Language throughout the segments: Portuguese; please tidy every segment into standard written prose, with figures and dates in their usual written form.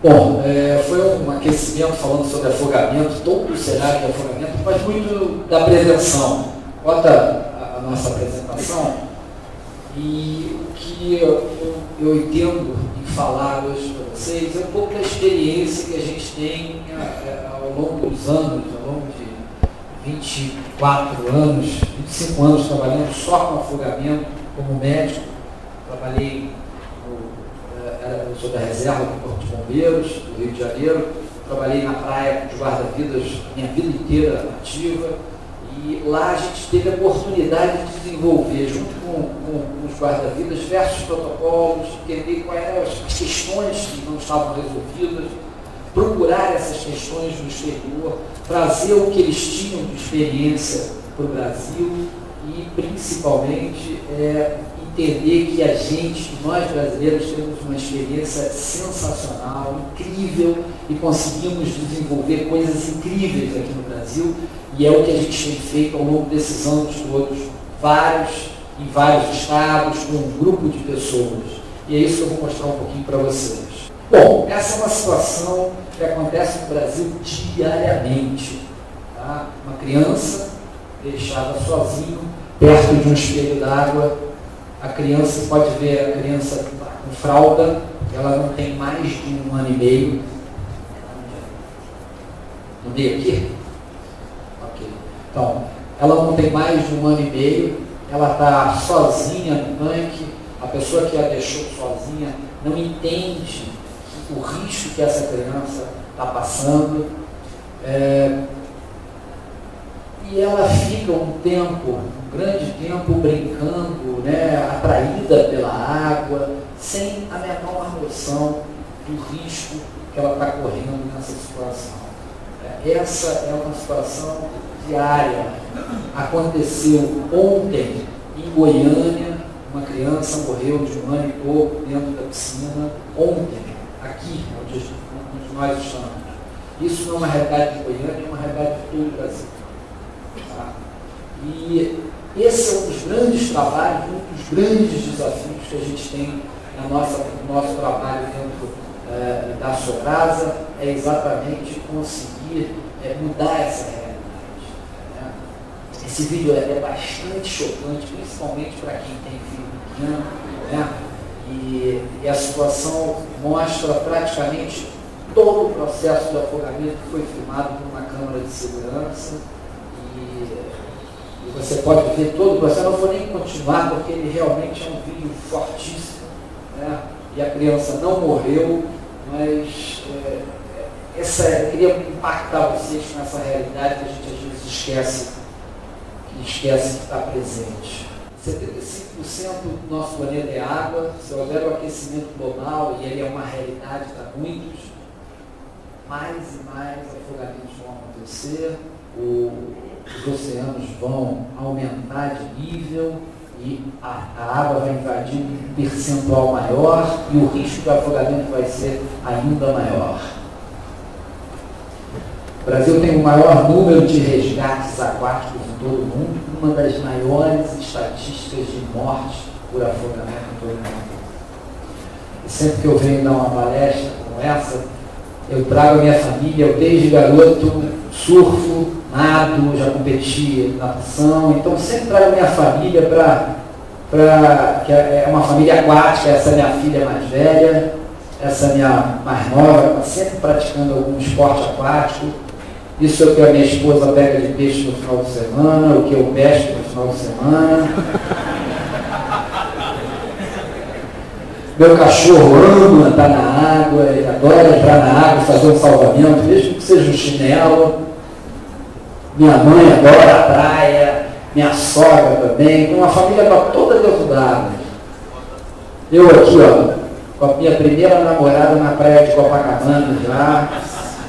Bom, foi um aquecimento falando sobre afogamento, todo o cenário de afogamento, mas muito da prevenção. Bota a nossa apresentação e o que eu entendo em falar hoje para vocês é um pouco da experiência que a gente tem ao longo dos anos, ao longo de 24 anos, 25 anos trabalhando só com afogamento como médico. Trabalhei eu sou da reserva do Corpo de Bombeiros do Rio de Janeiro, trabalhei na praia de guarda-vidas minha vida inteira ativa, e lá a gente teve a oportunidade de desenvolver, junto com os guarda-vidas, diversos protocolos, entender quais eram as questões que não estavam resolvidas, procurar essas questões no exterior, trazer o que eles tinham de experiência para o Brasil e, principalmente, entender que nós brasileiros temos uma experiência sensacional, incrível, e conseguimos desenvolver coisas incríveis aqui no Brasil, e é o que a gente tem feito ao longo desses anos todos, em vários estados, com um grupo de pessoas. E é isso que eu vou mostrar um pouquinho para vocês. Bom, essa é uma situação que acontece no Brasil diariamente. Tá? Uma criança deixada sozinha, perto de um espelho d'água. A criança, pode ver a criança com fralda, ela não tem mais de 1 ano e meio. No meio aqui? Ok. Então, ela não tem mais de 1 ano e meio, ela está sozinha no tanque, a pessoa que a deixou sozinha não entende o risco que essa criança está passando. E ela fica um grande tempo brincando, atraída pela água, sem a menor noção do risco que ela está correndo nessa situação. Essa é uma situação diária. Aconteceu ontem em Goiânia, uma criança morreu de 1 ano e pouco dentro da piscina, ontem, aqui onde nós estamos. Isso não é uma realidade de Goiânia, é uma realidade de todo o Brasil. E esse é um dos grandes trabalhos, um dos grandes desafios que a gente tem no nosso trabalho dentro da Sobrasa, é exatamente conseguir mudar essa realidade. Né? Esse vídeo é bastante chocante, principalmente para quem tem filho pequeno, né? E a situação mostra praticamente todo o processo de afogamento que foi filmado por uma câmera de segurança. E você pode ver todo o processo. Eu não vou nem continuar, porque ele realmente é um vídeo fortíssimo, né? E a criança não morreu, mas eu queria impactar vocês com essa realidade que a gente às vezes esquece que está presente. 75% do nosso planeta é água. Se houver o aquecimento global, e ele é uma realidade para muitos, mais e mais afogamentos vão acontecer, os oceanos vão aumentar de nível e a água vai invadir um percentual maior e o risco de afogamento vai ser ainda maior. O Brasil tem o maior número de resgates aquáticos em todo o mundo, uma das maiores estatísticas de morte por afogamento em todo o mundo. E sempre que eu venho dar uma palestra como essa, eu trago a minha família. Eu desde garoto surfo, nado, já competi na natação, então sempre trago a minha família que é uma família aquática. Essa é minha filha mais velha, essa é minha mais nova, está sempre praticando algum esporte aquático. Isso é o que a minha esposa pega de peixe no final de semana, o que eu pesco no final de semana. Meu cachorro ama estar na água, ele adora entrar na água, fazer um salvamento, mesmo que seja um chinelo. Minha mãe adora a praia, minha sogra também, uma família toda dentro d'água. Eu aqui, com a minha primeira namorada na praia de Copacabana já,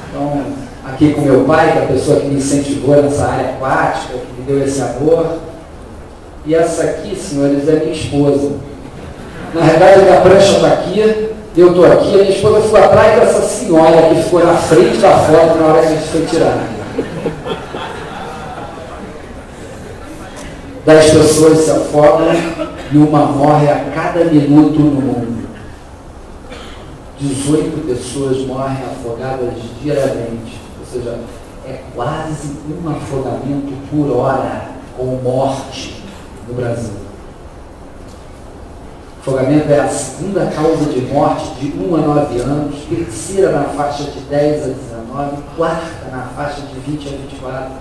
então, aqui com meu pai, que é a pessoa que me incentivou nessa área aquática, que me deu esse amor. E essa aqui, senhores, é minha esposa. Na verdade, a minha prancha está aqui, eu estou aqui, a minha esposa ficou atrás dessa senhora que ficou na frente da foto na hora que a gente foi tirar. 10 pessoas se afogam e uma morre a cada minuto no mundo. 18 pessoas morrem afogadas diariamente, ou seja, é quase um afogamento por hora com morte no Brasil. Afogamento é a segunda causa de morte de 1 a 9 anos, terceira na faixa de 10 a 19, quarta na faixa de 20 a 24.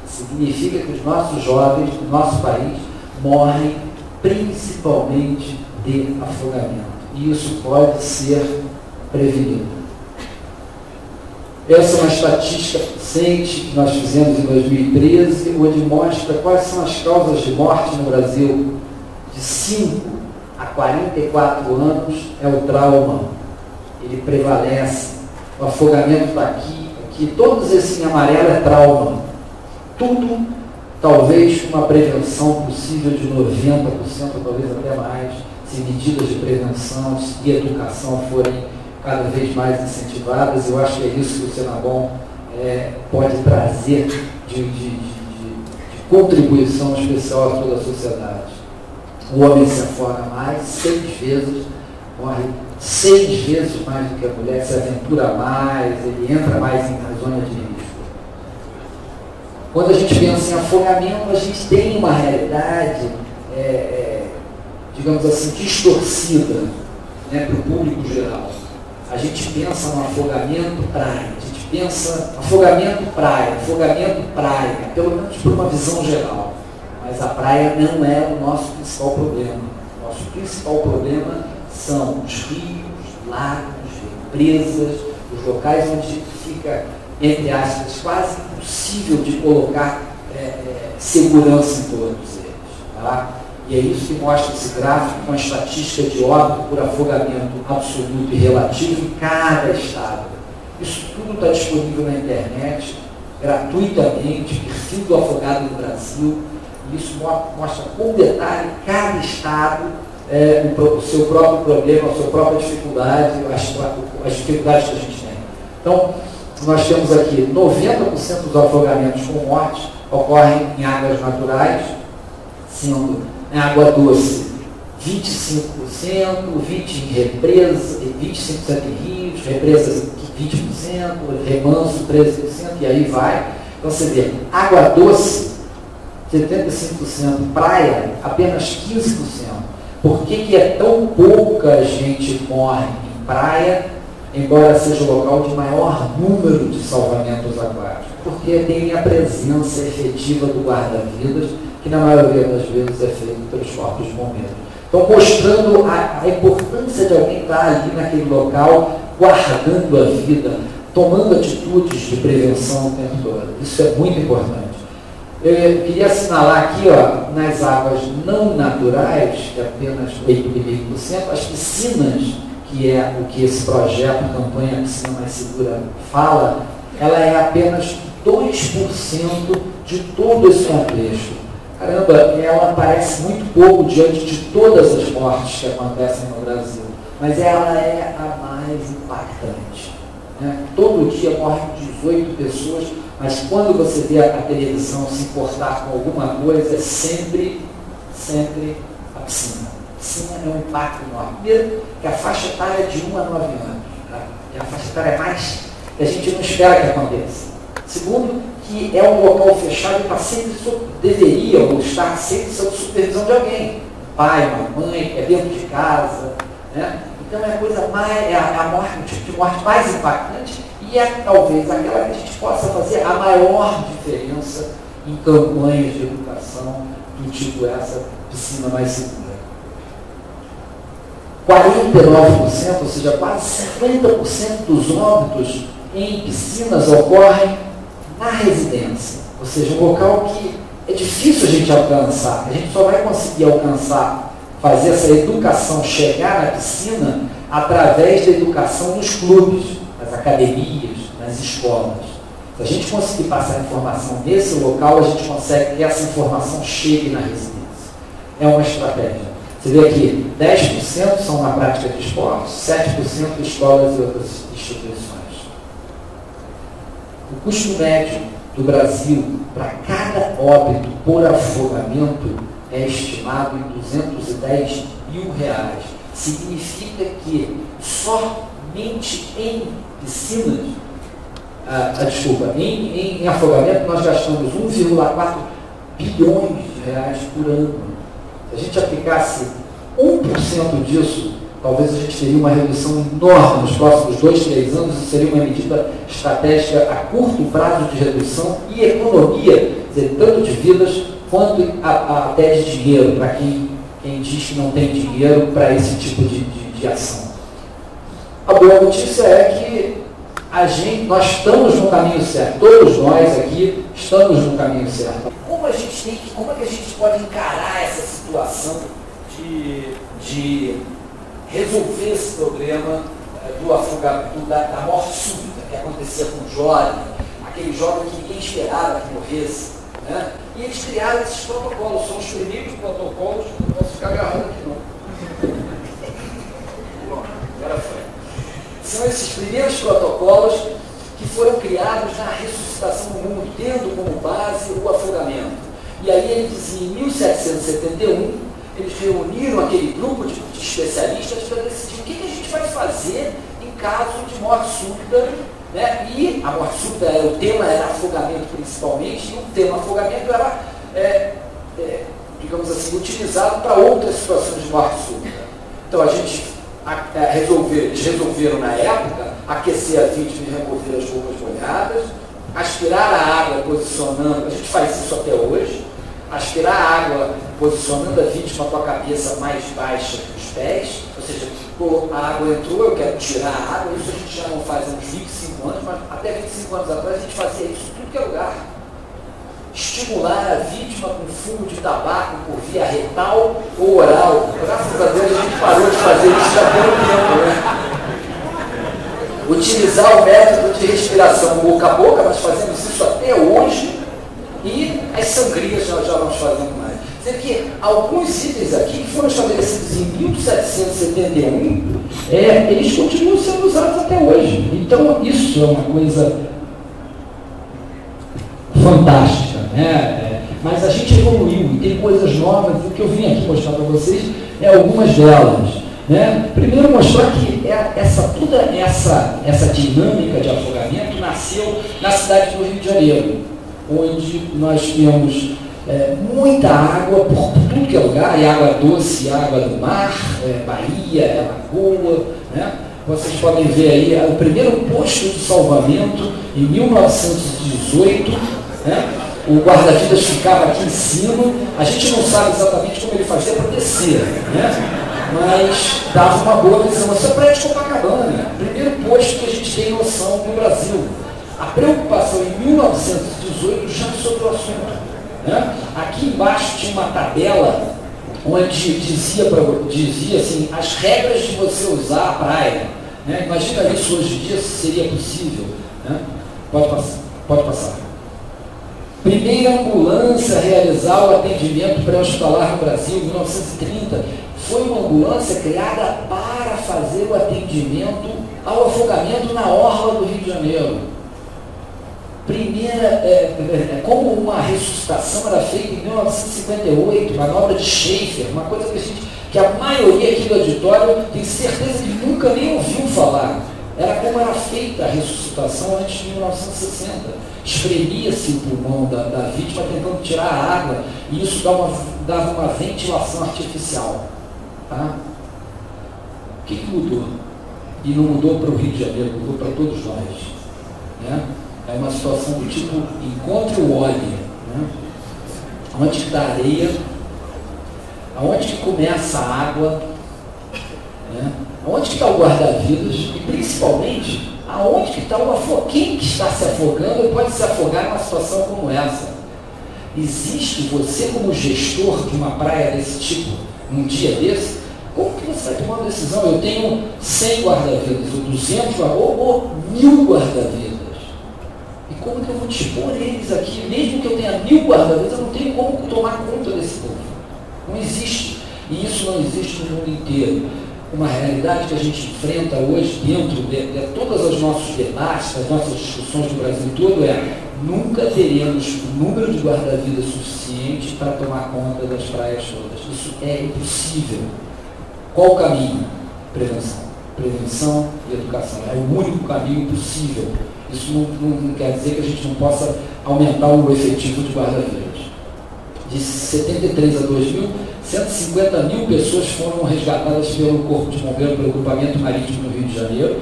Significa que os nossos jovens do nosso país morrem principalmente de afogamento. E isso pode ser prevenido. Essa é uma estatística recente que nós fizemos em 2013, onde mostra quais são as causas de morte no Brasil. De 5 a 44 anos é o trauma. Ele prevalece. O afogamento está aqui. Todos esses em amarelo é trauma. Tudo, talvez, com uma prevenção possível de 90%, talvez até mais, se medidas de prevenção e educação forem cada vez mais incentivadas. Eu acho que é isso que o Senabom pode trazer de contribuição especial a toda a sociedade. O homem se afoga mais 6 vezes, morre 6 vezes mais do que a mulher, se aventura mais, ele entra mais em zona de risco. Quando a gente pensa em afogamento, a gente tem uma realidade, digamos assim, distorcida, né, para o público geral. A gente pensa no afogamento praia, a gente pensa afogamento praia, pelo menos por uma visão geral. Mas a praia não é o nosso principal problema. O nosso principal problema são os rios, lagos, represas, os locais onde fica, entre aspas, quase impossível de colocar segurança em todos eles. Tá? E é isso que mostra esse gráfico com a estatística de óbito por afogamento absoluto e relativo em cada estado. Isso tudo está disponível na internet, gratuitamente, perfil do afogado no Brasil. E isso mostra com detalhe cada estado, o seu próprio problema, a sua própria dificuldade, as dificuldades que a gente tem. Então, nós temos aqui 90% dos afogamentos com morte ocorrem em águas naturais, sendo em água doce 25%, 20% em represas, 25% em rios, represas 20%, remanso 13%, e aí vai. Então você vê, água doce, 75%, praia, apenas 15%. Por que é tão pouca gente morre em praia, embora seja o local de maior número de salvamentos aquáticos? Porque tem a presença efetiva do guarda-vidas, que na maioria das vezes é feito pelos corpos de bombeiros. Então, mostrando a importância de alguém estar ali naquele local, guardando a vida, tomando atitudes de prevenção o tempo todo. Isso é muito importante. Eu queria assinalar aqui, ó, nas águas não naturais, que é apenas 8,5%, as piscinas, que é o que esse projeto, campanha Piscina Mais Segura, fala, ela é apenas 2% de todo esse contexto. Caramba, ela parece muito pouco diante de todas as mortes que acontecem no Brasil, mas ela é a mais impactante. Né? Todo dia morrem 18 pessoas, mas quando você vê a televisão se importar com alguma coisa, é sempre a piscina. A piscina é um impacto enorme. Primeiro, que a faixa etária é de 1 a 9 anos. Tá? E a faixa etária é mais que a gente não espera que aconteça. Segundo, que é um local fechado e está sempre deveria ou estar sempre sob supervisão de alguém. Um pai, uma mãe, é dentro de casa. Né? Então é a coisa mais, a morte, o tipo de morte mais impactante e é talvez aquela que a gente possa fazer a maior diferença em campanhas de educação do tipo essa piscina mais segura. 49%, ou seja, quase 50% dos óbitos em piscinas ocorrem na residência, ou seja, um local que é difícil a gente alcançar. A gente só vai conseguir alcançar, fazer essa educação chegar na piscina através da educação nos clubes, nas academias, nas escolas. Se a gente conseguir passar informação nesse local, a gente consegue que essa informação chegue na residência. É uma estratégia. Você vê aqui, 10% são na prática de esportes, 7% de escolas e outras instituições. O custo médio do Brasil para cada óbito por afogamento é estimado em 210 R$1.000. Significa que somente em piscinas, em afogamento, nós gastamos 1,4 bilhões de reais por ano. Se a gente aplicasse 1% disso, talvez a gente teria uma redução enorme nos próximos 2, 3 anos, e seria uma medida estratégica a curto prazo de redução e economia, quer dizer, tanto de vidas quanto até de dinheiro, para quem diz que não tem dinheiro para esse tipo de ação. A boa notícia é que nós estamos no caminho certo, todos nós aqui estamos no caminho certo. Como é que a gente pode encarar essa situação de resolver esse problema do afogamento, da morte súbita que acontecia com o jovem, aquele jovem que ninguém esperava que morresse, né? E eles criaram esses protocolos, são os primeiros protocolos, não posso ficar agarrando aqui não. Agora foi. São esses primeiros protocolos que foram criados na ressuscitação do mundo, tendo como base o afogamento. E aí ele dizia, em 1771, eles reuniram aquele grupo de especialistas para decidir o que a gente vai fazer em caso de morte súbita, né? E a morte súbita, o tema era afogamento principalmente, e o tema afogamento era, digamos assim, utilizado para outras situações de morte súbita. Então eles resolveram na época aquecer a vítima e remover as roupas molhadas, aspirar a água posicionando, a gente faz isso até hoje, aspirar a água posicionando a vítima com a cabeça mais baixa que os pés, ou seja, a água entrou, eu quero tirar a água, isso a gente já não faz há uns 25 anos, mas até 25 anos atrás a gente fazia isso em tudo que é lugar. Estimular a vítima com fumo de tabaco por via retal ou oral. Graças a Deus a gente parou de fazer isso já tem um tempo, né? Utilizar o método de respiração boca a boca, nós fazemos isso até hoje, e as sangrias nós já vamos fazendo mais. Quer dizer que alguns itens aqui que foram estabelecidos em 1771, eles continuam sendo usados até hoje. Então isso é uma coisa fantástica, né? Mas a gente evoluiu e tem coisas novas, e o que eu vim aqui mostrar para vocês é algumas delas, né? Primeiro mostrar que toda essa dinâmica de afogamento nasceu na cidade do Rio de Janeiro, onde nós temos muita água por tudo que é lugar, e água doce, água do mar, Bahia, Lagoa, né? Vocês podem ver aí o primeiro posto de salvamento em 1918, né? O guarda-vidas ficava aqui em cima, a gente não sabe exatamente como ele fazia para descer, né? Mas dava uma boa visão. Esse é o prédio de Copacabana, o primeiro posto que a gente tem noção no Brasil. A preocupação em 1918 já sobre o assunto, né? Aqui embaixo tinha uma tabela onde dizia assim, as regras de você usar a praia, né? Imagina isso hoje em dia, se seria possível, né? Pode passar. Primeira ambulância a realizar o atendimento pré-hospitalar no Brasil, 1930, foi uma ambulância criada para fazer o atendimento ao afogamento na orla do Rio de Janeiro. Primeira, como uma ressuscitação era feita em 1958, manobra de Schaefer, uma coisa que a maioria aqui do auditório tem certeza que nunca nem ouviu falar. Era como era feita a ressuscitação antes de 1960. Espremia-se o pulmão da vítima tentando tirar a água, e isso dava uma ventilação artificial. Tá? O que mudou? E não mudou para o Rio de Janeiro, mudou para todos nós. Né? É uma situação do tipo, encontre o óleo, né? Onde está a areia, aonde que começa a água, né? Aonde que está o guarda-vidas, e principalmente, aonde que está quem que está se afogando e pode se afogar numa situação como essa. Existe você como gestor de uma praia desse tipo, num dia desse, como que você vai tomar uma decisão? Eu tenho 100 guarda-vidas, ou 200, ou 1000 guarda-vidas. E como que eu vou dispor eles aqui? Mesmo que eu tenha 1000 guarda-vidas, eu não tenho como tomar conta desse povo. Não existe. E isso não existe no mundo inteiro. Uma realidade que a gente enfrenta hoje dentro de todos os nossos debates, as nossas discussões no Brasil todo nunca teremos um número de guarda-vidas suficiente para tomar conta das praias todas. Isso é impossível. Qual o caminho? Prevenção. Prevenção e educação. É o único caminho possível. Isso não quer dizer que a gente não possa aumentar o efetivo de guarda-vidas. De 73 a 2000, 150 mil pessoas foram resgatadas pelo Corpo de Bombeiros, pelo Grupamento Marítimo no Rio de Janeiro.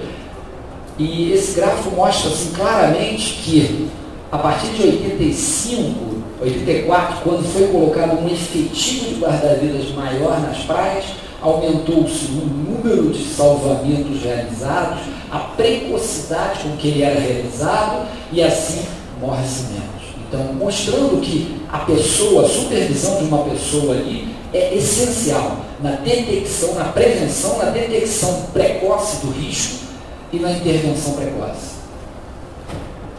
E esse gráfico mostra assim, claramente que, a partir de 85, 84, quando foi colocado um efetivo de guarda-vidas maior nas praias, aumentou-se o número de salvamentos realizados, a precocidade com que ele era realizado e assim morre-se menos. Então, mostrando que a pessoa, a supervisão de uma pessoa ali é essencial na detecção, na prevenção, na detecção precoce do risco e na intervenção precoce.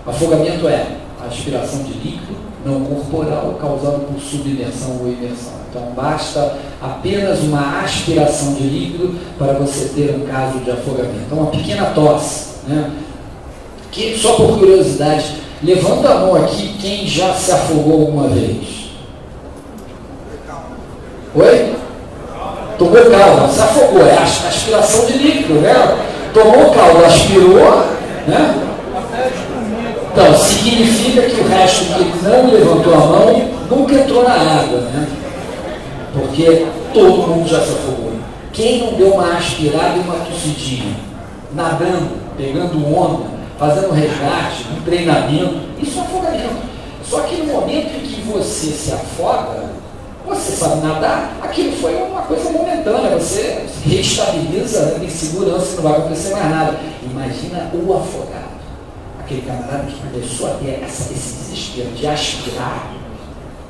Afogamento é a aspiração de líquido não corporal causado por submersão ou imersão. Então, basta apenas uma aspiração de líquido para você ter um caso de afogamento. Então, uma pequena tosse, né? Que, só por curiosidade, levanta a mão aqui quem já se afogou alguma vez. Oi? Tomou caldo, se afogou, é a aspiração de líquido, né? Tomou caldo, aspirou, né? Então, significa que o resto que não levantou a mão nunca entrou na água, né? Porque todo mundo já se afogou. Quem não deu uma aspirada e uma tossidinha, nadando, pegando onda, fazendo resgate, um treinamento, isso é afogamento. Só que no momento em que você se afoga, você sabe nadar, aquilo foi uma coisa momentânea, você reestabiliza em segurança, não vai acontecer mais nada. Imagina o afogado, aquele camarada que começou a ter esse desespero de aspirar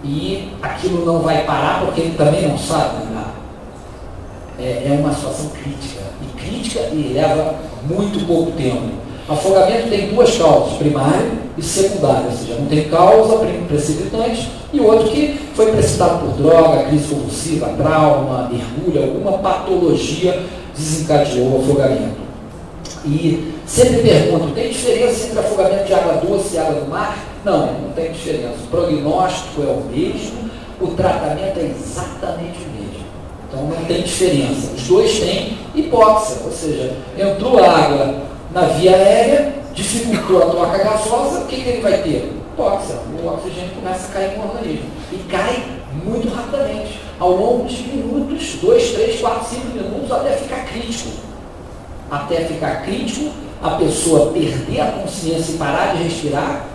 e aquilo não vai parar porque ele também não sabe nadar. É uma situação crítica, e leva muito pouco tempo. Afogamento tem duas causas, primária e secundária, ou seja, não tem causa precipitante e outro que foi precipitado por droga, crise convulsiva, trauma, mergulho, alguma patologia desencadeou o afogamento. E sempre pergunto, tem diferença entre afogamento de água doce e água do mar? Não tem diferença. O prognóstico é o mesmo, o tratamento é exatamente o mesmo. Então não tem diferença. Os dois têm hipóxia, ou seja, entrou água na via aérea, dificultou a troca gasosa, o que ele vai ter? Hipóxia. O oxigênio começa a cair no organismo. E cai muito rapidamente, ao longo de minutos, 2, 3, 4, 5 minutos, até ficar crítico. Até ficar crítico, a pessoa perder a consciência e parar de respirar,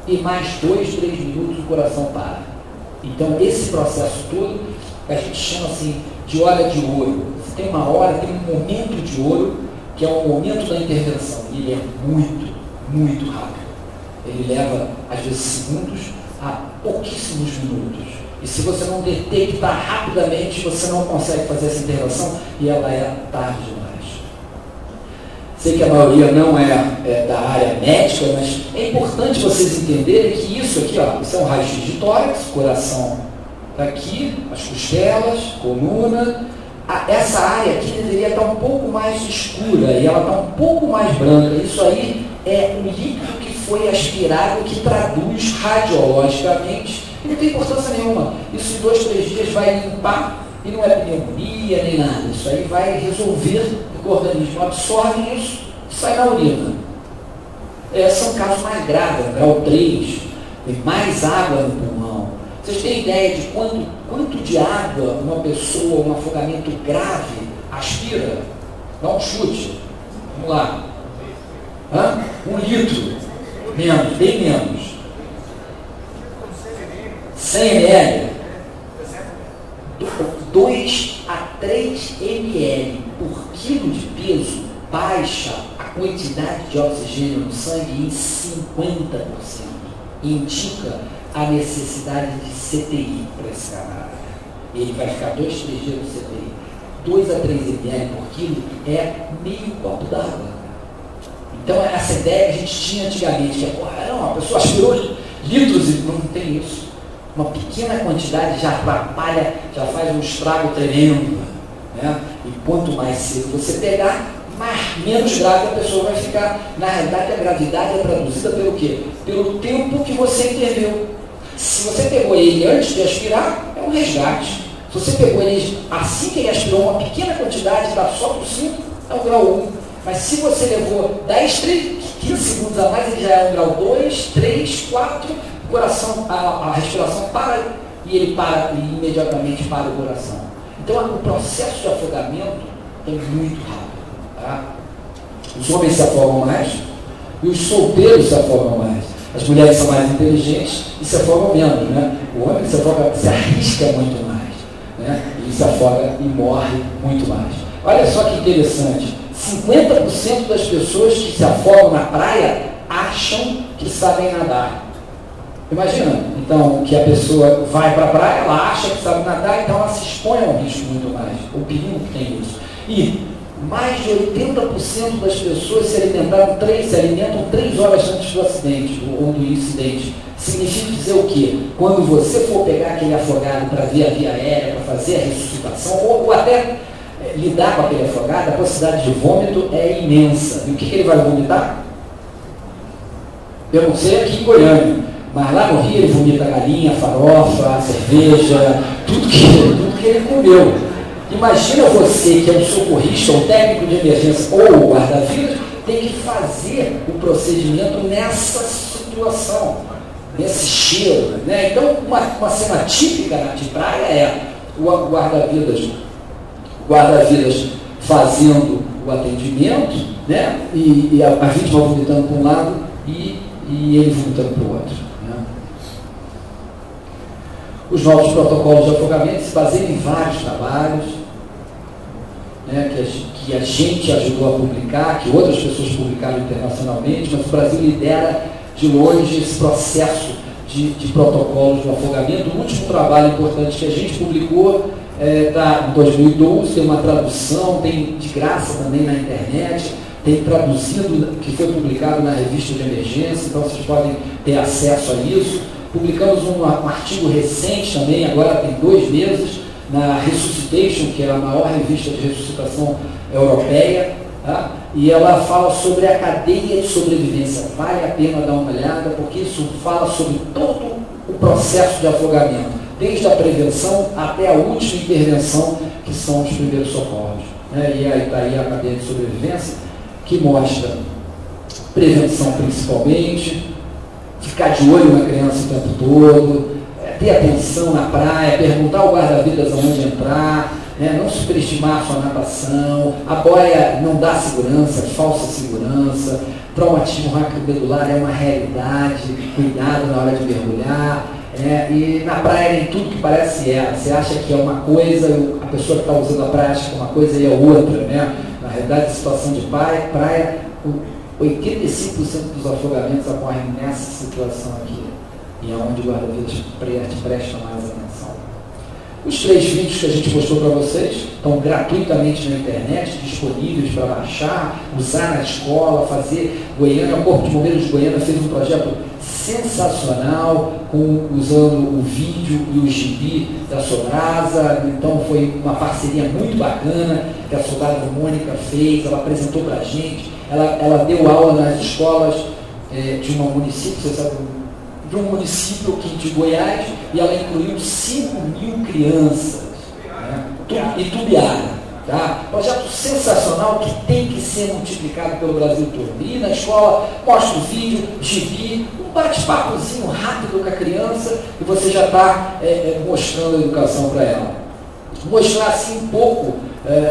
e mais 2, 3 minutos o coração para. Então, esse processo todo, a gente chama assim de hora de ouro. Você tem uma hora, tem um momento de ouro, que é o momento da intervenção. Ele é muito, muito rápido. Ele leva, às vezes, segundos a pouquíssimos minutos. E se você não detectar rapidamente, você não consegue fazer essa intervenção e ela é tarde demais. Sei que a maioria não é da área médica, mas é importante vocês entenderem que isso aqui, ó, isso é um raio-x de tórax, coração aqui, as costelas, coluna. Essa área aqui deveria estar um pouco mais escura e ela está um pouco mais branca. Isso aí é um líquido que foi aspirado, que traduz radiologicamente e não tem importância nenhuma. Isso em 2, 3 dias vai limpar e não é pneumonia nem nada. Isso aí vai resolver, o organismo absorve isso e sai na urina. São casos mais graves, grau 3, tem mais água no pulmão. Vocês têm ideia de quanto de água uma pessoa, um afogamento grave, aspira? Dá um chute. Vamos lá. 1 litro. Menos, bem menos. 100 ml. 2 a 3 ml por quilo de peso baixa a quantidade de oxigênio no sangue em 50%. Indica a necessidade de CTI para esse camarada. Ele vai ficar 2, 3 dias no CTI. 2 a 3 ml por quilo é meio copo d'água. Então, essa ideia que a gente tinha antigamente, que a pessoa aspirou litros e não tem isso. Uma pequena quantidade já atrapalha, já faz um estrago tremendo. Né? E quanto mais cedo você pegar, menos grave a pessoa vai ficar. Na realidade, a gravidade é traduzida pelo quê? Pelo tempo que você interviu. Se você pegou ele antes de aspirar, é um resgate. Se você pegou ele assim que ele aspirou uma pequena quantidade, está só por 5, é um grau 1. Mas se você levou 10, 15 segundos a mais, ele já é um grau 2, 3, 4, o coração, a respiração para e ele para e imediatamente para o coração. Então o processo de afogamento é muito rápido. Tá? Os homens se afogam mais e os solteiros se afogam mais. As mulheres são mais inteligentes e se afogam menos. Né? O homem se afoga, se arrisca muito mais. Né? E se afoga e morre muito mais. Olha só que interessante. 50% das pessoas que se afogam na praia acham que sabem nadar. Imagina, então, que a pessoa vai para a praia, ela acha que sabe nadar, então ela se expõe ao risco muito mais. O perigo que tem isso. E mais de 80% das pessoas se alimentam 3 horas antes do acidente, ou do incidente. Significa dizer o quê? Quando você for pegar aquele afogado para ver a via aérea, para fazer a ressuscitação, ou até lidar com aquele afogado, a possibilidade de vômito é imensa. E o que ele vai vomitar? Eu não sei aqui em Goiânia, mas lá no Rio ele vomita galinha, farofa, cerveja, tudo que ele comeu. Imagina você que é um socorrista, um técnico de emergência ou um guarda-vidas, tem que fazer o procedimento nessa situação, nesse cheiro. Né? Então, uma cena típica de praia é o guarda-vidas fazendo o atendimento, né? E a vítima vomitando para um lado e ele vomitando para o outro. Né? Os novos protocolos de afogamento se baseiam em vários trabalhos, né, que a gente ajudou a publicar, que outras pessoas publicaram internacionalmente, mas o Brasil lidera de longe esse processo de protocolos de afogamento. O último trabalho importante que a gente publicou em 2012, tem uma tradução, tem de graça também na internet, tem traduzido, que foi publicado na revista de emergência, então vocês podem ter acesso a isso. Publicamos um artigo recente também, agora tem 2 meses, na Resuscitation, que é a maior revista de ressuscitação europeia, tá? E ela fala sobre a cadeia de sobrevivência. Vale a pena dar uma olhada, porque isso fala sobre todo o processo de afogamento, desde a prevenção até a última intervenção, que são os primeiros socorros. Né? E aí está aí a cadeia de sobrevivência, que mostra prevenção principalmente, ficar de olho na criança o tempo todo, ter atenção na praia, perguntar ao guarda-vidas aonde entrar, né? Não superestimar a sua natação, a boia não dá segurança, falsa segurança, traumatismo raquidomedular é uma realidade, cuidado na hora de mergulhar, e na praia nem tudo que parece você acha que é uma coisa, a pessoa que está usando a praia acha que é uma coisa e é outra, né? Na realidade, a situação de praia 85% dos afogamentos ocorrem nessa situação aqui. E é onde o guarda-vidas presta mais atenção. Os 3 vídeos que a gente postou para vocês estão gratuitamente na internet, disponíveis para baixar, usar na escola, fazer. Goiânia, o Corpo de Bombeiros de Goiânia fez um projeto sensacional, usando o vídeo e o gibi da Sobrasa. Então foi uma parceria muito bacana que a soldada Mônica fez, ela apresentou para a gente, ela deu aula nas escolas de um município, você sabe, de um município aqui de Goiás, e ela incluiu 5.000 crianças, né? Itubiara. Tá? Projeto sensacional que tem que ser multiplicado pelo Brasil todo. E na escola, mostra o vídeo, gibi, um bate-papozinho rápido com a criança, e você já está mostrando a educação para ela. Mostrar assim um pouco,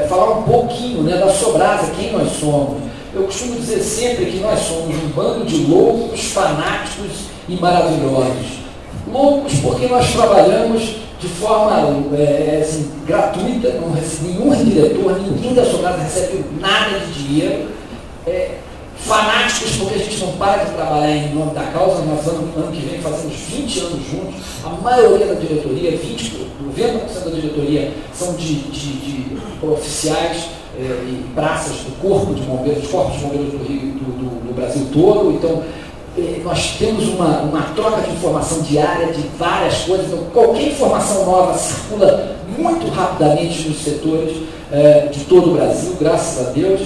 falar um pouquinho, né, da Sobrasa, quem nós somos. Eu costumo dizer sempre que nós somos um bando de loucos, fanáticos e maravilhosos. Loucos porque nós trabalhamos de forma assim, gratuita, não recebe nenhum diretor, ninguém da Sobrasa recebe nada de dinheiro. Fanáticos porque a gente não para de trabalhar em nome da causa. Nós ano que vem fazemos 20 anos juntos. A maioria da diretoria, 90% da diretoria são de oficiais e praças do Corpo de Bombeiros, dos Corpos de Bombeiros do Rio, do Brasil todo. Então, nós temos uma troca de informação diária de várias coisas. Então, qualquer informação nova circula muito rapidamente nos setores de todo o Brasil, graças a Deus.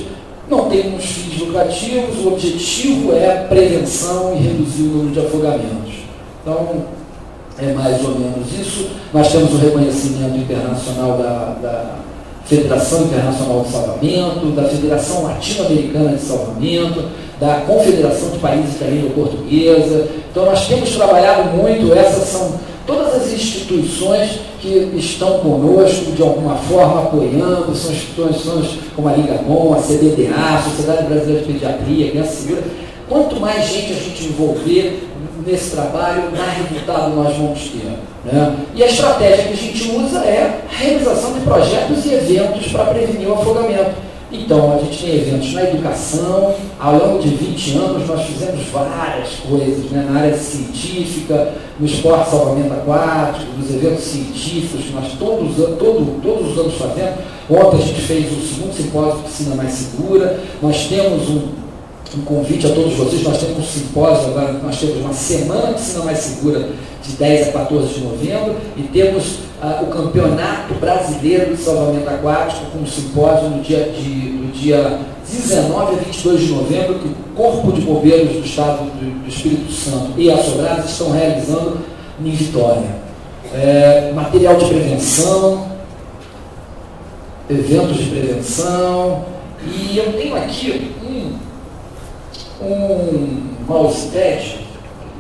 Não temos fins lucrativos, o objetivo é a prevenção e reduzir o número de afogamentos. Então, é mais ou menos isso. Nós temos o reconhecimento internacional da Federação Internacional de Salvamento, da Federação Latino-Americana de Salvamento, da Confederação de Países da Língua Portuguesa. Então nós temos trabalhado muito, essas são todas as instituições que estão conosco, de alguma forma apoiando, são instituições como a Liga Bom, a CBDA, a Sociedade Brasileira de Pediatria, Criança Segura. Quanto mais gente a gente envolver nesse trabalho, mais resultado nós vamos ter. Né? E a estratégia que a gente usa é a realização de projetos e eventos para prevenir o afogamento. Então, a gente tem eventos na educação, ao longo de 20 anos nós fizemos várias coisas, né? Na área científica, no esporte salvamento aquático, nos eventos científicos que nós todos os anos fazemos. Ontem a gente fez o segundo simpósio Piscina Mais Segura, nós temos um convite a todos vocês, nós temos um simpósio agora, nós temos uma semana de Piscina Mais Segura de 10 a 14 de novembro e temos o Campeonato Brasileiro de Salvamento Aquático com um simpósio no dia 19 a 22 de novembro que o Corpo de Bombeiros do Estado do Espírito Santo e a Sobrás estão realizando em Vitória. Material de prevenção, eventos de prevenção, e eu tenho aqui um mousepad,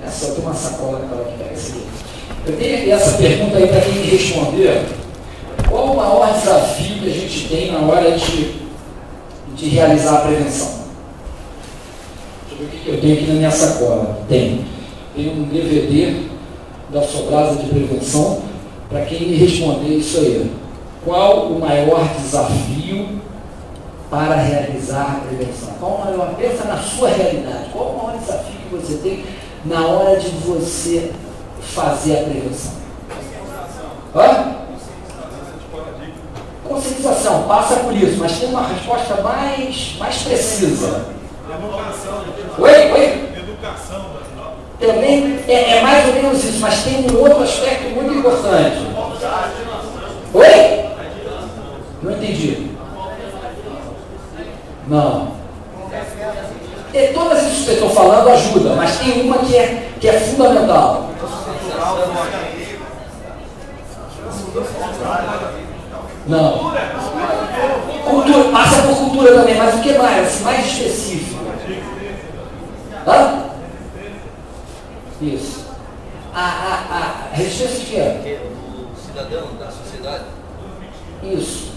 tem uma sacola que pega esse aqui. Eu tenho essa pergunta aí para quem me responder. Qual o maior desafio que a gente tem na hora de realizar a prevenção? Deixa eu ver o que eu tenho aqui na minha sacola. Tem um DVD da Sobrasa de Prevenção para quem me responder isso aí. Qual o maior desafio para realizar a prevenção? Qual o maior? Pensa na sua realidade. Qual o maior desafio que você tem na hora de você fazer a prevenção? Conscientização, passa por isso, mas tem uma resposta mais precisa. Educação. Oi? Educação. Também é mais ou menos isso, mas tem um outro aspecto muito importante. Oi? Não entendi. Não. Todas essas que eu estou falando ajudam, mas tem uma que é fundamental. Não. Cultura, passa por cultura também, mas o que mais? Mais específico. Hã? Isso. A resistência de quê? Do cidadão, da sociedade. Isso.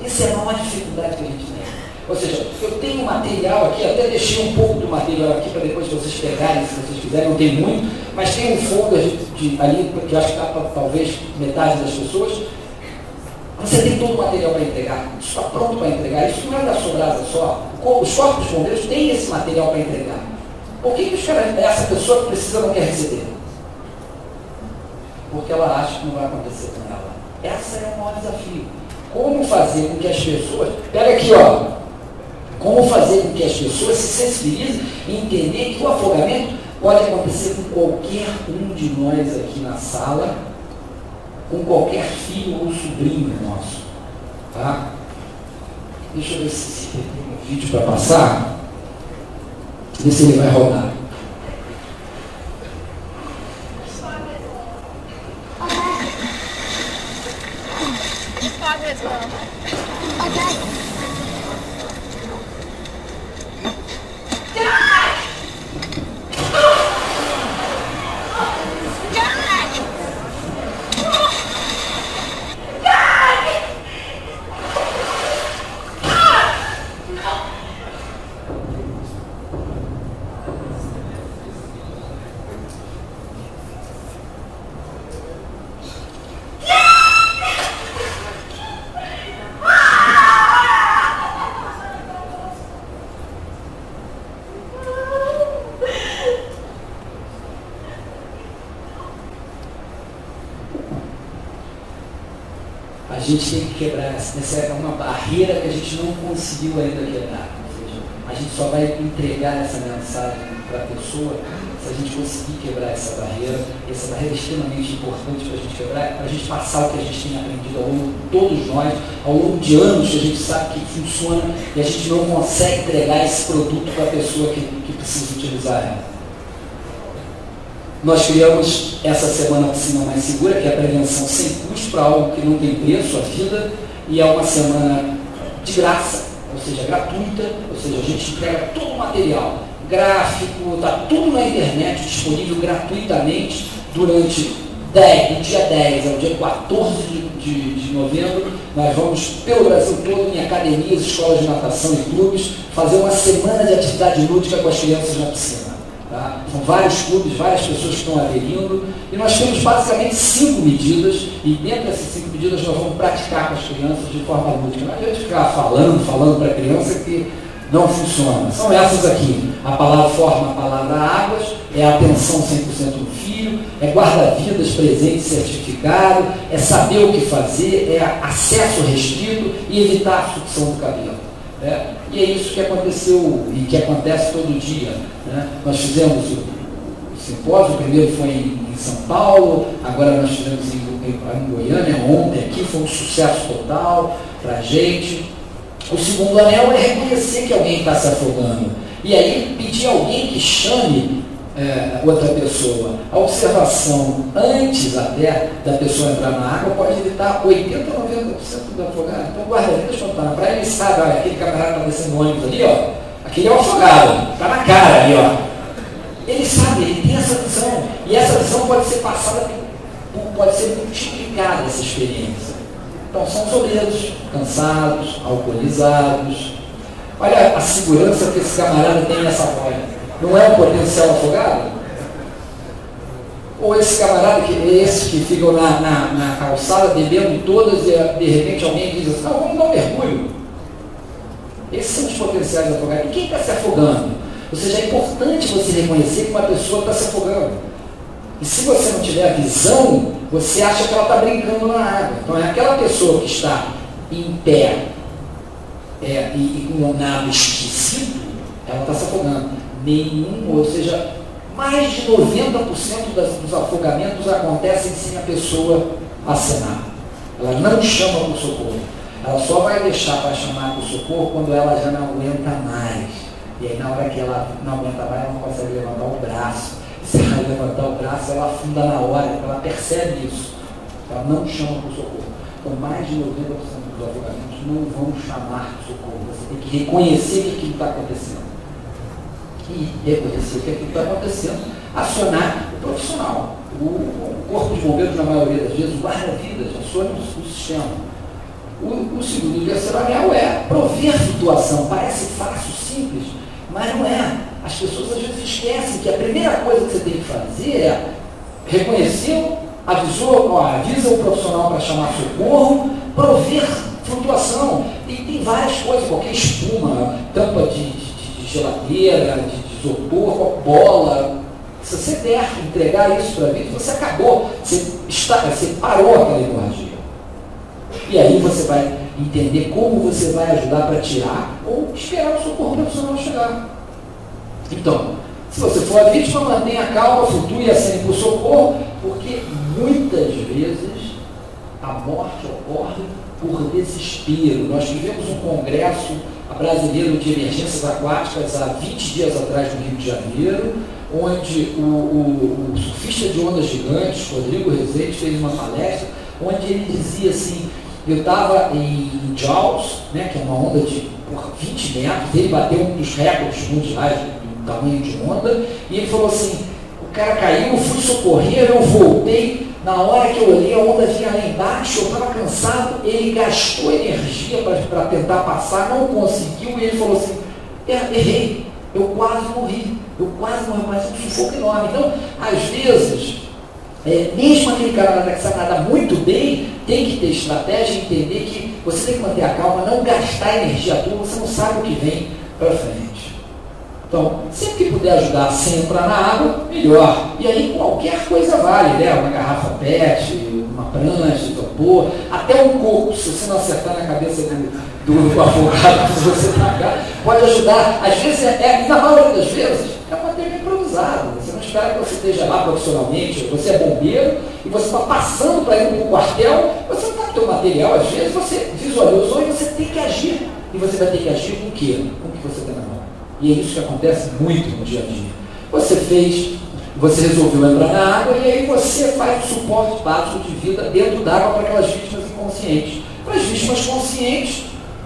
Essa é a maior dificuldade que a gente tem. Ou seja, eu tenho material aqui, até deixei um pouco do material aqui para depois vocês pegarem, se vocês quiserem, não tem muito, mas tem um folder ali, que acho que está para talvez metade das pessoas. Você tem todo o material para entregar, isso está pronto para entregar, isso não é da Sobrasa só. Os corpos de bombeiros têm esse material para entregar. Por que essa pessoa que precisa não quer receber? Porque ela acha que não vai acontecer com ela. Esse é o maior desafio. Como fazer com que as pessoas... Pega aqui, ó. Como fazer com que as pessoas se sensibilizem e entender que o afogamento pode acontecer com qualquer um de nós aqui na sala, com qualquer filho ou sobrinho nosso. Tá? Deixa eu ver se tem um vídeo para passar. Ver se ele vai rodar. A gente tem que quebrar, essa é uma barreira que a gente não conseguiu ainda quebrar. Ou seja, a gente só vai entregar essa mensagem para a pessoa se a gente conseguir quebrar essa barreira. Essa barreira é extremamente importante para a gente quebrar, para a gente passar o que a gente tem aprendido ao longo de todos nós, ao longo de anos que a gente sabe que funciona e a gente não consegue entregar esse produto para a pessoa que precisa utilizar ela. Nós criamos essa semana a Piscina Mais Segura, que é a prevenção sem custo para algo que não tem preço, a vida, e é uma semana de graça, ou seja, gratuita, ou seja, a gente entrega todo o material, gráfico, está tudo na internet, disponível gratuitamente durante do dia 10 ao dia 14 de novembro. Nós vamos pelo Brasil todo em academias, escolas de natação e clubes, fazer uma semana de atividade lúdica com as crianças na piscina. Tá? São vários clubes, várias pessoas que estão aderindo, e nós temos basicamente 5 medidas, e dentro dessas 5 medidas nós vamos praticar com as crianças de forma lúdica. Não adianta ficar falando para a criança que não funciona. São essas aqui: a palavra forma, a palavra águas, é a atenção 100% no filho, é guarda-vidas presente certificado, é saber o que fazer, é acesso restrito e evitar a sucção do cabelo. E é isso que aconteceu e que acontece todo dia. Nós fizemos o simpósio, o primeiro foi em São Paulo, agora nós fizemos em Goiânia, ontem aqui, foi um sucesso total para a gente. O segundo anel é reconhecer que alguém está se afogando. E aí pedir a alguém que chame outra pessoa. A observação antes até da pessoa entrar na água pode evitar 80% a 90% do afogado. Então o guarda-vidas quando está na praia, ele sabe, olha, aquele camarada está descendo o ônibus ali, ó, aquele é o afogado, está na cara ali, ó. Ele sabe, ele tem essa visão. E essa visão pode ser passada, pode ser multiplicada, essa experiência. Então são soberbos, cansados, alcoolizados. Olha a segurança que esse camarada tem nessa boia. Não é um potencial afogado? Ou esse camarada, esses que ficam na calçada bebendo todas e de repente alguém diz assim, não, vamos dar um mergulho. Esses são os potenciais afogados. E quem está se afogando? Ou seja, é importante você reconhecer que uma pessoa está se afogando. E se você não tiver a visão, você acha que ela está brincando na água. Então é aquela pessoa que está em pé e com um nado esquisito, ela está se afogando. Ou seja, mais de 90% dos afogamentos acontecem sem a pessoa acenar. Ela não chama por socorro. Ela só vai deixar para chamar por socorro quando ela já não aguenta mais. E aí na hora que ela não aguenta mais, ela não consegue levantar o braço. Se ela levantar o braço, ela afunda na hora, ela percebe isso. Ela não chama por socorro. Então mais de 90% dos afogamentos não vão chamar por socorro. Você tem que reconhecer que aquilo está acontecendo. E reconhecer o que aquilo está acontecendo, acionar o profissional. O corpo de bombeiros, na maioria das vezes, guarda-vidas, aciona o sistema. O segundo e terceiro anel é prover situação. Parece fácil, simples, mas não é. As pessoas às vezes esquecem que a primeira coisa que você tem que fazer é reconhecer, avisa o profissional para chamar socorro, prover flutuação. Tem várias coisas, qualquer espuma, tampa de geladeira, de isopor, bola. Se você der entregar isso para a vida, você acabou, você parou aquela hemorragia. E aí você vai entender como você vai ajudar para tirar ou esperar o socorro profissional chegar. Então, se você for a vítima, mantenha a calma, flutue e acene por socorro, porque muitas vezes a morte ocorre por desespero. Nós tivemos um congresso brasileiro de emergências aquáticas há 20 dias atrás no Rio de Janeiro, onde o surfista de ondas gigantes, Rodrigo Rezende, fez uma palestra, onde ele dizia assim, eu estava em Jaws, que é uma onda de 20 metros, ele bateu um dos recordes mundiais do tamanho de onda, e ele falou assim, o cara caiu, eu fui socorrer, eu voltei, na hora que eu olhei, a onda vinha lá embaixo, eu estava cansado, ele gastou energia para tentar passar, não conseguiu, e ele falou assim, errei, eu quase morri, mas um sufoco enorme. Então, às vezes, mesmo aquele camarada que sabe nadar muito bem, tem que ter estratégia e entender que você tem que manter a calma, não gastar energia à toa, você não sabe o que vem para frente. Então, sempre que puder ajudar sem entrar na água, melhor. E aí qualquer coisa vale, uma garrafa PET, uma prancha, isopor, até um coco, se você não acertar na cabeça do afogado, se você tragar, pode ajudar. Às vezes, na maioria das vezes, é um material improvisado. Você não espera que você esteja lá profissionalmente, você é bombeiro e você está passando para ir para o quartel, você não está com o teu material, às vezes você visualizou e você tem que agir. E você vai ter que agir com o quê? Com o que você tem na mão. E é isso que acontece muito no dia a dia. Você fez você resolveu entrar na água e aí você faz o suporte básico de vida dentro d'água para aquelas vítimas inconscientes. Para as vítimas conscientes,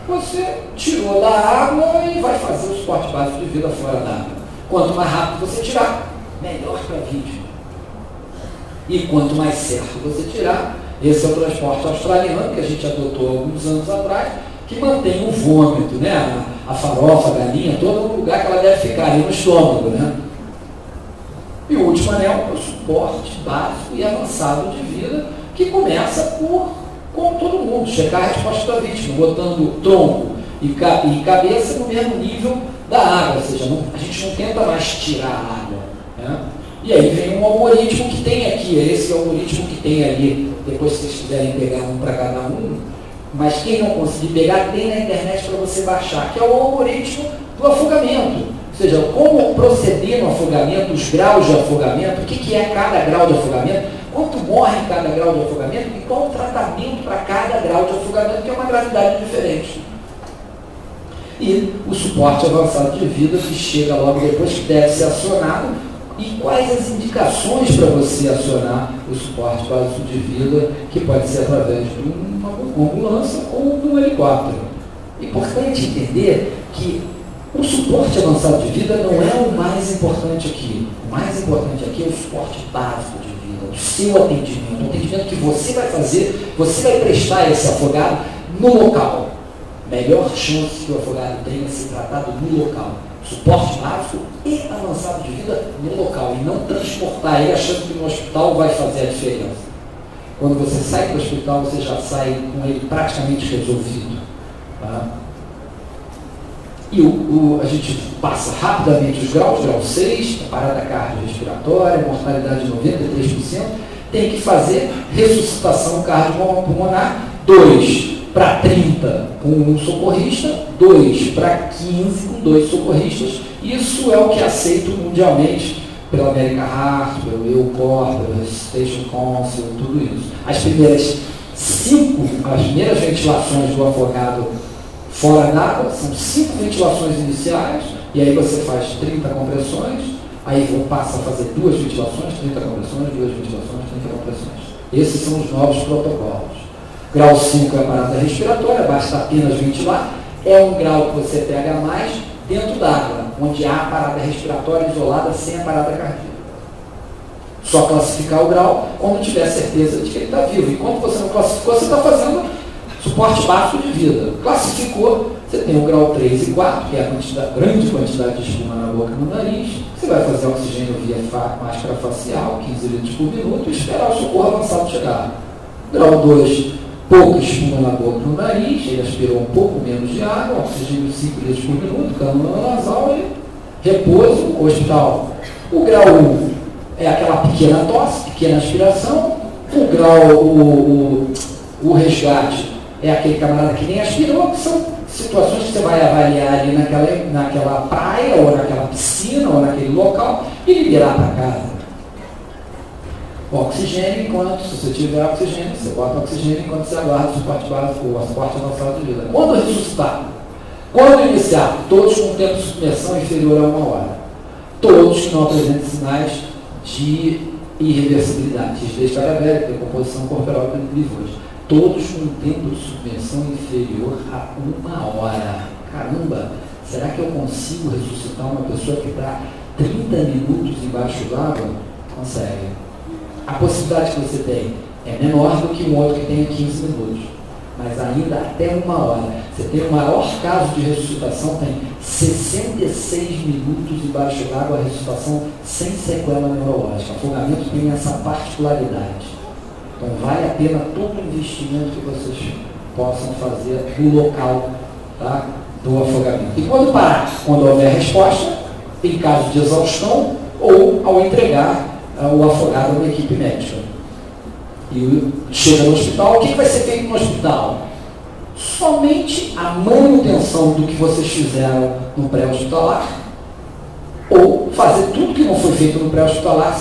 você tirou da água e vai fazer o suporte básico de vida fora da água. Quanto mais rápido você tirar, melhor para a vítima. E quanto mais certo você tirar, esse é o transporte australiano que a gente adotou alguns anos atrás, que mantém o vômito, né? A farofa, a galinha, todo o lugar que ela deve ficar ali no estômago, né? E o último anel é o suporte básico e avançado de vida, que começa por, como todo mundo, checar a resposta da vítima, botando tronco e cabeça no mesmo nível da água, ou seja, a gente não tenta mais tirar a água, né? E aí vem um algoritmo que tem aqui, esse algoritmo que tem ali, depois se vocês quiserem pegar um para cada um, mas quem não conseguir pegar, tem na internet para você baixar, que é o algoritmo do afogamento. Ou seja, como proceder no afogamento, os graus de afogamento, o que é cada grau de afogamento, quanto morre em cada grau de afogamento e qual o tratamento para cada grau de afogamento, que é uma gravidade diferente. E o suporte avançado de vida, que chega logo depois, que deve ser acionado, e quais as indicações para você acionar o suporte básico de vida, que pode ser através de uma ambulância ou de um helicóptero. Importante entender que o suporte avançado de vida não é o mais importante aqui. O mais importante aqui é o suporte básico de vida, o seu atendimento, o atendimento que você vai fazer, você vai prestar a esse afogado no local. Melhor chance que o afogado tenha se tratado no local. Suporte básico e avançado de vida no local, e não transportar ele achando que no hospital vai fazer a diferença. Quando você sai do hospital, você já sai com ele praticamente resolvido. Tá? E a gente passa rapidamente os graus, grau 6, parada cardiorrespiratória, mortalidade de 93%, tem que fazer ressuscitação cardiopulmonar, 2 para 30 com um socorrista, 2 para 15 com 2 socorristas. Isso é o que é aceito mundialmente pela American Heart, pelo EUCOR, pelo Resuscitation Council, tudo isso. As primeiras ventilações do afogado fora d'água são 5 ventilações iniciais, e aí você faz 30 compressões, aí passa a fazer 2 ventilações, 30 compressões, 2 ventilações, 30 compressões. Esses são os novos protocolos. Grau 5 é a parada respiratória, basta apenas ventilar. É um grau que você pega mais dentro d'água, onde há a parada respiratória isolada sem a parada cardíaca. Só classificar o grau quando tiver certeza de que ele está vivo. Enquanto você não classificou, você está fazendo suporte básico de vida. Classificou, você tem o grau 3 e 4, que é a grande quantidade de espuma na boca e no nariz. Você vai fazer oxigênio via máscara facial, 15 litros por minuto, e esperar o socorro avançado chegar. Grau 2, pouca espuma na boca e no nariz, ele aspirou um pouco menos de água, oxigênio 5 litros por minuto, cânula nasal e repouso, hospital. O grau 1 é aquela pequena tosse, pequena aspiração. O grau, o resgate é aquele camarada que nem aspirou, que são situações que você vai avaliar ali naquela praia, ou naquela piscina, ou naquele local, e liberar para casa. Oxigênio, enquanto, se você tiver oxigênio, você bota oxigênio enquanto você aguarda o suporte básico, o suporte avançado de vida. Quando ressuscitar? Quando iniciar? Todos com tempo de submersão inferior a 1 hora. Todos que não apresentem sinais de irreversibilidade, rigidez cadavérica, decomposição corporal e livros. Todos com tempo de submersão inferior a 1 hora. Caramba, será que eu consigo ressuscitar uma pessoa que está 30 minutos embaixo d'água? Consegue. A possibilidade que você tem é menor do que um outro que tenha 15 minutos, mas ainda até 1 hora. Você tem o maior caso de ressuscitação, tem 66 minutos embaixo d'água, a ressuscitação sem sequela neurológica. O afogamento tem essa particularidade. Então vale a pena todo o investimento que vocês possam fazer no local, tá, do afogamento. E quando parar? Quando houver resposta, em caso de exaustão, ou ao entregar o afogado a uma equipe médica. E chega no hospital, o que vai ser feito no hospital? Somente a manutenção do que vocês fizeram no pré-hospitalar, ou fazer tudo que não foi feito no pré-hospitalar,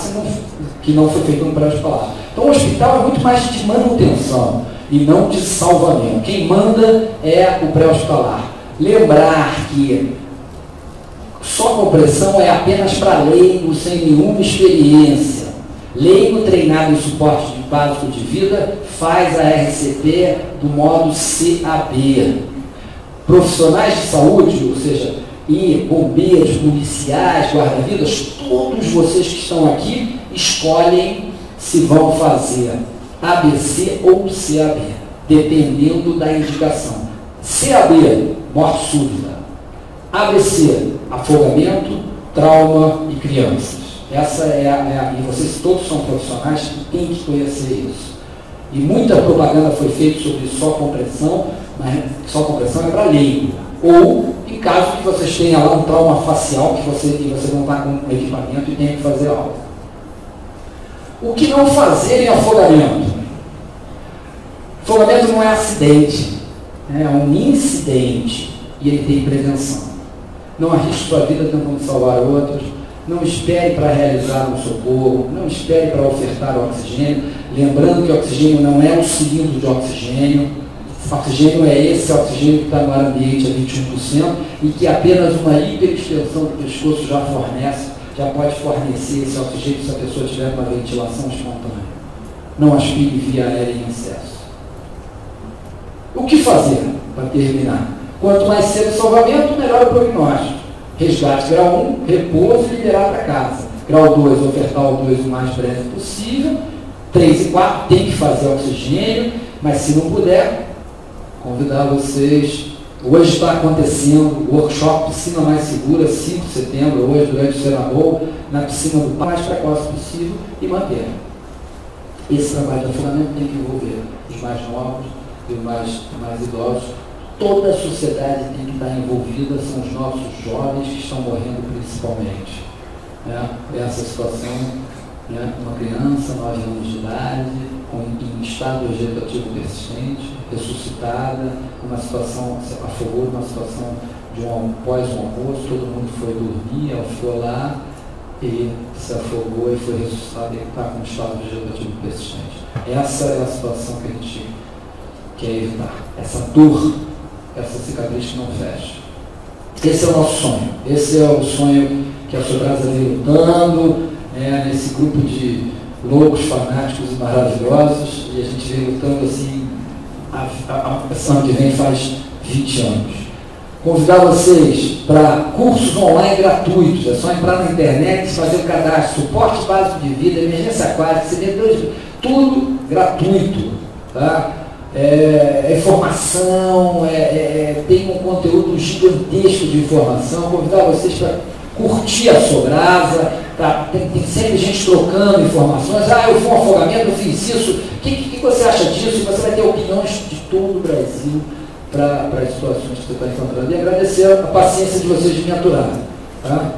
que não foi feito no pré-hospitalar. Então o hospital é muito mais de manutenção e não de salvamento. Quem manda é o pré-hospitalar. Lembrar que só só compressão é apenas para leigo sem nenhuma experiência. Leigo treinado em suporte básico de vida faz a RCP do modo CAB. Profissionais de saúde, ou seja, e bombeiros, policiais, guarda-vidas, todos vocês que estão aqui escolhem se vão fazer ABC ou CAB, dependendo da indicação. CAB, morte súbita. ABC, afogamento, trauma e crianças. Essa e vocês todos são profissionais que têm que conhecer isso. E muita propaganda foi feita sobre só compressão, mas só compressão é para leigo. Ou, em caso que vocês tenham lá um trauma facial, que você não está com equipamento e tem que fazer algo. O que não fazer em afogamento? Afogamento não é acidente, é um incidente e ele tem prevenção. Não arrisque sua vida tentando salvar outros, não espere para realizar um socorro, não espere para ofertar o oxigênio, lembrando que o oxigênio não é um cilindro de oxigênio, o oxigênio é esse oxigênio que está no ar ambiente a 21% e que apenas uma hiperextensão do pescoço já pode fornecer esse oxigênio se a pessoa tiver uma ventilação espontânea. Não aspire via aérea em excesso. O que fazer para terminar? Quanto mais cedo o salvamento, melhor o prognóstico. Resgate grau 1, repouso e liberar para casa. Grau 2, ofertar o 2 o mais breve possível. 3 e 4, tem que fazer oxigênio, mas se não puder, convidar vocês. Hoje está acontecendo o workshop Piscina Mais Segura, 5 de setembro, hoje durante o Senador, na piscina do mais precoce possível e manter. Esse trabalho de afogamento tem que envolver os mais novos e os mais idosos. Toda a sociedade tem que estar envolvida, são os nossos jovens que estão morrendo principalmente. Essa situação, uma criança, 9 anos de idade, em estado vegetativo persistente, ressuscitada, uma situação, se afogou numa situação de pós um almoço, todo mundo foi dormir, ela ficou lá e se afogou e foi ressuscitada e está com um estado vegetativo persistente. Essa é a situação que a gente quer evitar, essa dor, essa cicatriz que não fecha. Esse é o nosso sonho, esse é o sonho que a Sobrasa vem lutando, nesse grupo de loucos, fanáticos e maravilhosos, e a gente vem lutando assim, a ano que vem faz 20 anos. Convidar vocês para cursos online gratuitos, é só entrar na internet, fazer o cadastro, suporte básico de vida, emergência aquática, tudo gratuito, tá? Informação, tem um conteúdo gigantesco de informação. Convidar vocês para curtir a Sobrasa, tá? Tem sempre gente trocando informações. Eu fui um afogamento, eu fiz isso, o que você acha disso? Você vai ter opiniões de todo o Brasil para as situações que você está encontrando. E agradecer a paciência de vocês de me aturar. Tá?